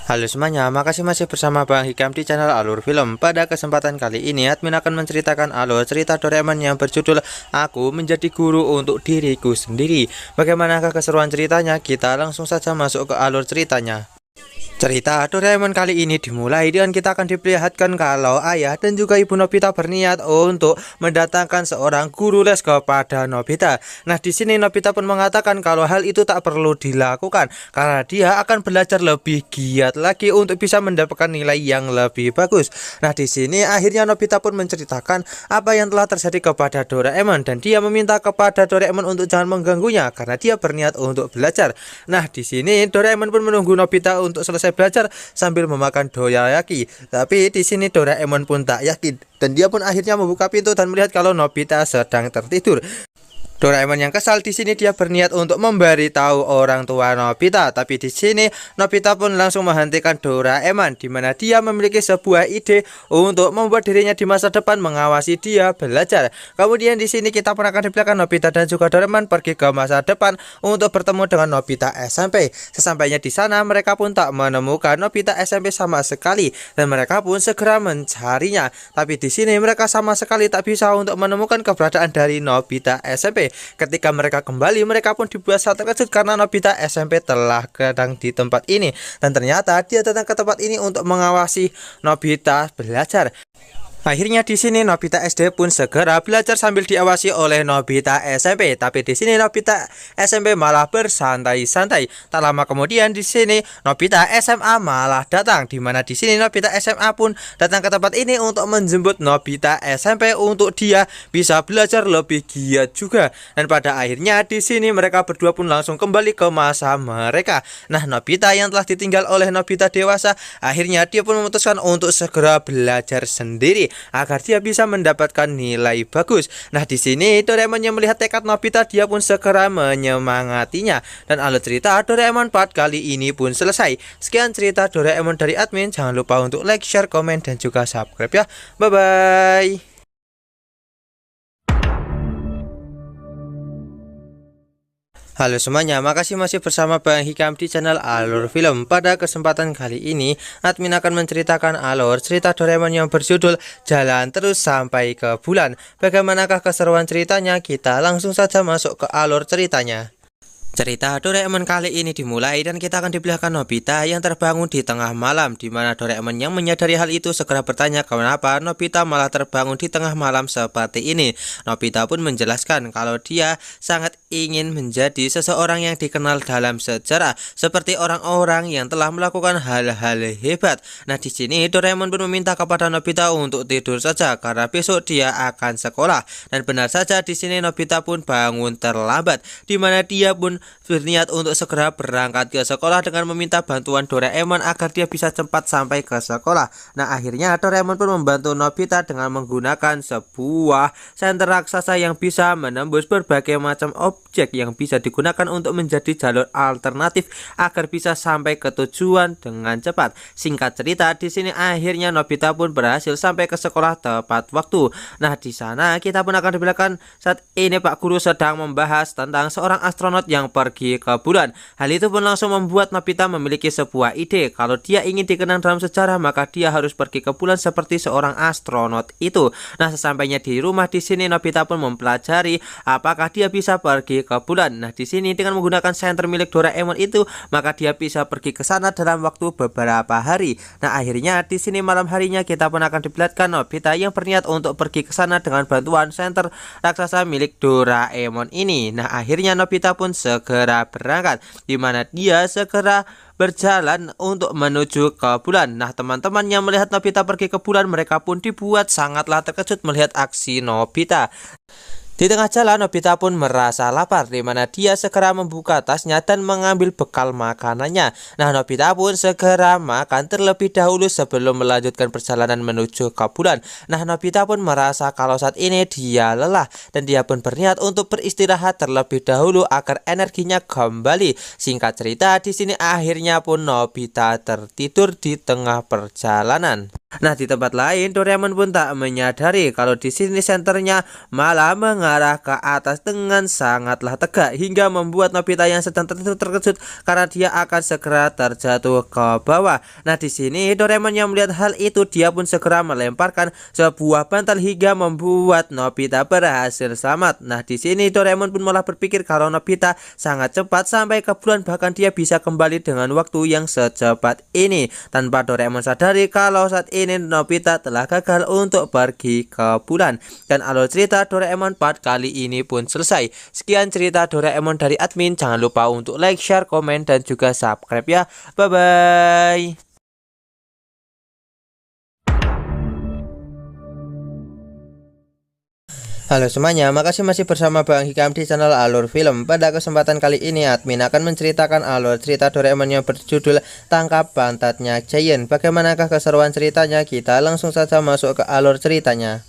Halo semuanya, makasih masih bersama Bang Hikam di channel Alur Film. Pada kesempatan kali ini, admin akan menceritakan alur cerita Doraemon yang berjudul Aku Menjadi Guru Untuk Diriku Sendiri. Bagaimanakah keseruan ceritanya? Kita langsung saja masuk ke alur ceritanya. Cerita Doraemon kali ini dimulai dengan kita akan diperlihatkan kalau ayah dan juga ibu Nobita berniat untuk mendatangkan seorang guru les kepada Nobita. Nah, di sini Nobita pun mengatakan kalau hal itu tak perlu dilakukan karena dia akan belajar lebih giat lagi untuk bisa mendapatkan nilai yang lebih bagus. Nah, di sini akhirnya Nobita pun menceritakan apa yang telah terjadi kepada Doraemon dan dia meminta kepada Doraemon untuk jangan mengganggunya karena dia berniat untuk belajar. Nah, di sini Doraemon pun menunggu Nobita untuk selesai belajar sambil memakan doyayaki. Tapi di sini Doraemon pun tak yakin dan dia pun akhirnya membuka pintu dan melihat kalau Nobita sedang tertidur. Doraemon yang kesal di sini dia berniat untuk memberitahu orang tua Nobita, tapi di sini Nobita pun langsung menghentikan Doraemon di mana dia memiliki sebuah ide untuk membuat dirinya di masa depan mengawasi dia belajar. Kemudian di sini kita pun akan dipilihkan Nobita dan juga Doraemon pergi ke masa depan untuk bertemu dengan Nobita SMP. Sesampainya di sana mereka pun tak menemukan Nobita SMP sama sekali dan mereka pun segera mencarinya. Tapi di sini mereka sama sekali tak bisa untuk menemukan keberadaan dari Nobita SMP. Ketika mereka kembali, mereka pun dibuat sangat terkejut karena Nobita SMP telah datang di tempat ini dan ternyata dia datang ke tempat ini untuk mengawasi Nobita belajar. Akhirnya di sini Nobita SD pun segera belajar sambil diawasi oleh Nobita SMP. Tapi di sini Nobita SMP malah bersantai-santai. Tak lama kemudian di sini Nobita SMA malah datang, di mana di sini Nobita SMA pun datang ke tempat ini untuk menjemput Nobita SMP untuk dia bisa belajar lebih giat juga. Dan pada akhirnya di sini mereka berdua pun langsung kembali ke masa mereka. Nah, Nobita yang telah ditinggal oleh Nobita dewasa, akhirnya dia pun memutuskan untuk segera belajar sendiri agar dia bisa mendapatkan nilai bagus. Nah, di sini Doraemon yang melihat tekad Nobita, dia pun segera menyemangatinya. Dan alur cerita Doraemon part kali ini pun selesai. Sekian cerita Doraemon dari admin. Jangan lupa untuk like, share, komen, dan juga subscribe ya. Bye bye. Halo semuanya, makasih masih bersama Bang Hikam di channel Alur Film. Pada kesempatan kali ini, admin akan menceritakan alur cerita Doraemon yang berjudul Jalan Terus Sampai ke Bulan. Bagaimanakah keseruan ceritanya? Kita langsung saja masuk ke alur ceritanya. Cerita Doraemon kali ini dimulai dan kita akan diperlihatkan Nobita yang terbangun di tengah malam, di mana Doraemon yang menyadari hal itu segera bertanya kenapa Nobita malah terbangun di tengah malam seperti ini. Nobita pun menjelaskan kalau dia sangat ingin menjadi seseorang yang dikenal dalam sejarah seperti orang-orang yang telah melakukan hal-hal hebat. Nah, di sini Doraemon pun meminta kepada Nobita untuk tidur saja karena besok dia akan sekolah. Dan benar saja di sini Nobita pun bangun terlambat, di mana dia pun berniat untuk segera berangkat ke sekolah dengan meminta bantuan Doraemon agar dia bisa cepat sampai ke sekolah. Nah, akhirnya Doraemon pun membantu Nobita dengan menggunakan sebuah senter raksasa yang bisa menembus berbagai macam objek yang bisa digunakan untuk menjadi jalur alternatif agar bisa sampai ke tujuan dengan cepat. Singkat cerita, di sini akhirnya Nobita pun berhasil sampai ke sekolah tepat waktu. Nah, di sana kita pun akan dibelakang saat ini Pak Guru sedang membahas tentang seorang astronot yang pergi ke bulan. Hal itu pun langsung membuat Nobita memiliki sebuah ide. Kalau dia ingin dikenang dalam sejarah, maka dia harus pergi ke bulan seperti seorang astronot itu. Nah, sesampainya di rumah di sini Nobita pun mempelajari apakah dia bisa pergi ke bulan. Nah, di sini dengan menggunakan senter milik Doraemon itu, maka dia bisa pergi ke sana dalam waktu beberapa hari. Nah, akhirnya di sini malam harinya kita pun akan diperlihatkan Nobita yang berniat untuk pergi ke sana dengan bantuan senter raksasa milik Doraemon ini. Nah, akhirnya Nobita pun segera berangkat, di mana dia segera berjalan untuk menuju ke bulan. Nah, teman-teman yang melihat Nobita pergi ke bulan, mereka pun dibuat sangatlah terkejut melihat aksi Nobita. Di tengah jalan, Nobita pun merasa lapar, di mana dia segera membuka tasnya dan mengambil bekal makanannya. Nah, Nobita pun segera makan terlebih dahulu sebelum melanjutkan perjalanan menuju ke bulan. Nah, Nobita pun merasa kalau saat ini dia lelah dan dia pun berniat untuk beristirahat terlebih dahulu agar energinya kembali. Singkat cerita, di sini akhirnya pun Nobita tertidur di tengah perjalanan. Nah, di tempat lain Doraemon pun tak menyadari kalau di sini senternya malah mengarah ke atas dengan sangatlah tegak hingga membuat Nobita yang sedang terkejut karena dia akan segera terjatuh ke bawah. Nah, di sini Doraemon yang melihat hal itu dia pun segera melemparkan sebuah bantal hingga membuat Nobita berhasil selamat. Nah, di sini Doraemon pun malah berpikir kalau Nobita sangat cepat sampai ke bulan, bahkan dia bisa kembali dengan waktu yang secepat ini tanpa Doraemon sadari kalau saat ini Nobita telah gagal untuk pergi ke bulan. Dan alur cerita Doraemon part kali ini pun selesai. Sekian cerita Doraemon dari admin. Jangan lupa untuk like, share, komen, dan juga subscribe ya. Bye bye. Halo semuanya, makasih masih bersama Bang Hikam di channel Alur Film. Pada kesempatan kali ini admin akan menceritakan alur cerita Doraemon yang berjudul Tangkap Pantatnya Giant. Bagaimanakah keseruan ceritanya? Kita langsung saja masuk ke alur ceritanya.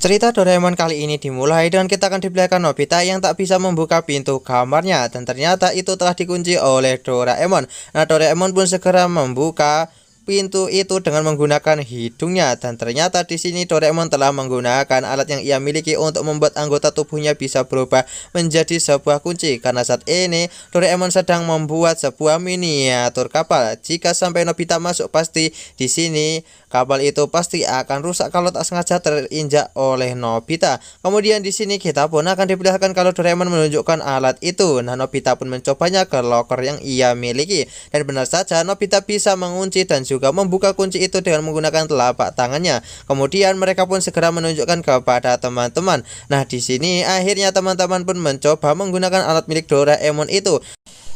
Cerita Doraemon kali ini dimulai dengan kita akan diperlihatkan Nobita yang tak bisa membuka pintu kamarnya, dan ternyata itu telah dikunci oleh Doraemon. Nah, Doraemon pun segera membuka pintu itu dengan menggunakan hidungnya, dan ternyata di sini Doraemon telah menggunakan alat yang ia miliki untuk membuat anggota tubuhnya bisa berubah menjadi sebuah kunci. Karena saat ini Doraemon sedang membuat sebuah miniatur kapal. Jika sampai Nobita masuk, pasti di sini kapal itu pasti akan rusak kalau tak sengaja terinjak oleh Nobita. Kemudian di sini kita pun akan diperlihatkan kalau Doraemon menunjukkan alat itu. Nah, Nobita pun mencobanya ke loker yang ia miliki, dan benar saja Nobita bisa mengunci dan juga membuka kunci itu dengan menggunakan telapak tangannya. Kemudian mereka pun segera menunjukkan kepada teman-teman. Nah, di sini akhirnya teman-teman pun mencoba menggunakan alat milik Doraemon itu,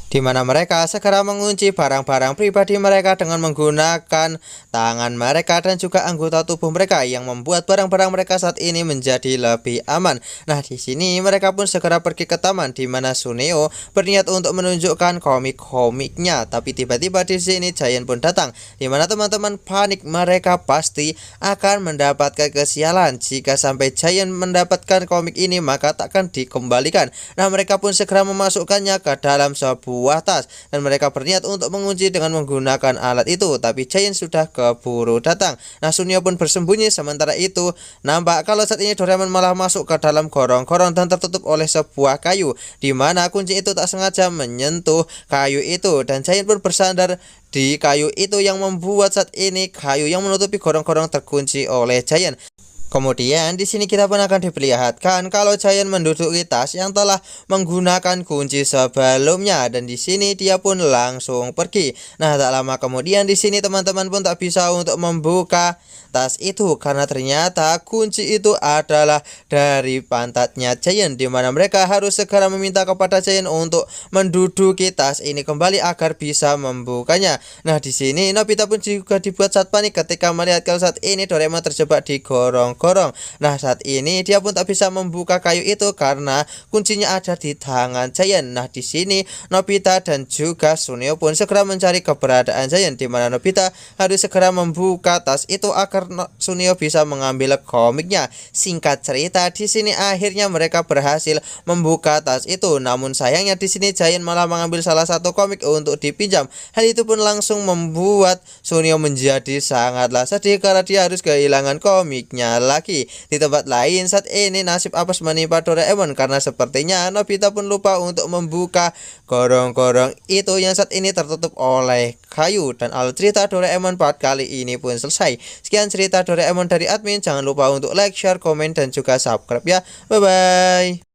di mana mereka segera mengunci barang-barang pribadi mereka dengan menggunakan tangan mereka dan juga anggota tubuh mereka yang membuat barang-barang mereka saat ini menjadi lebih aman. Nah, di sini mereka pun segera pergi ke taman di mana Suneo berniat untuk menunjukkan komik-komiknya, tapi tiba-tiba di sini Giant pun datang, di mana teman-teman panik, mereka pasti akan mendapatkan kesialan. Jika sampai Giant mendapatkan komik ini maka takkan dikembalikan. Nah, mereka pun segera memasukkannya ke dalam sebuah tas, dan mereka berniat untuk mengunci dengan menggunakan alat itu, tapi Giant sudah keburu datang. Nah, Suneo pun bersembunyi. Sementara itu nampak kalau saat ini Doraemon malah masuk ke dalam gorong-gorong dan tertutup oleh sebuah kayu, di mana kunci itu tak sengaja menyentuh kayu itu, dan Giant pun bersandar di kayu itu yang membuat saat ini kayu yang menutupi gorong-gorong terkunci oleh Giant. Kemudian di sini kita pun akan diperlihatkan kalau Giant menduduki tas yang telah menggunakan kunci sebelumnya, dan di sini dia pun langsung pergi. Nah, tak lama kemudian di sini teman-teman pun tak bisa untuk membuka tas itu karena ternyata kunci itu adalah dari pantatnya Giant, di mana mereka harus segera meminta kepada Giant untuk menduduki tas ini kembali agar bisa membukanya. Nah, di sini Nobita pun juga dibuat saat panik ketika melihat kalau saat ini Doraemon terjebak di gorong-gorong. Nah, saat ini dia pun tak bisa membuka kayu itu karena kuncinya ada di tangan Giant. Nah, di sini Nobita dan juga Suneo pun segera mencari keberadaan Giant, di mana Nobita harus segera membuka tas itu agar Suneo bisa mengambil komiknya. Singkat cerita, di sini akhirnya mereka berhasil membuka tas itu. Namun sayangnya di sini Giant malah mengambil salah satu komik untuk dipinjam. Hal itu pun langsung membuat Suneo menjadi sangatlah sedih karena dia harus kehilangan komiknya lagi. Di tempat lain saat ini nasib apes menimpa Doraemon karena sepertinya Nobita pun lupa untuk membuka gorong-gorong itu yang saat ini tertutup oleh kayu. Dan alur cerita Doraemon part kali ini pun selesai. Sekian cerita Doraemon dari admin. Jangan lupa untuk like, share, komen, dan juga subscribe ya. Bye bye.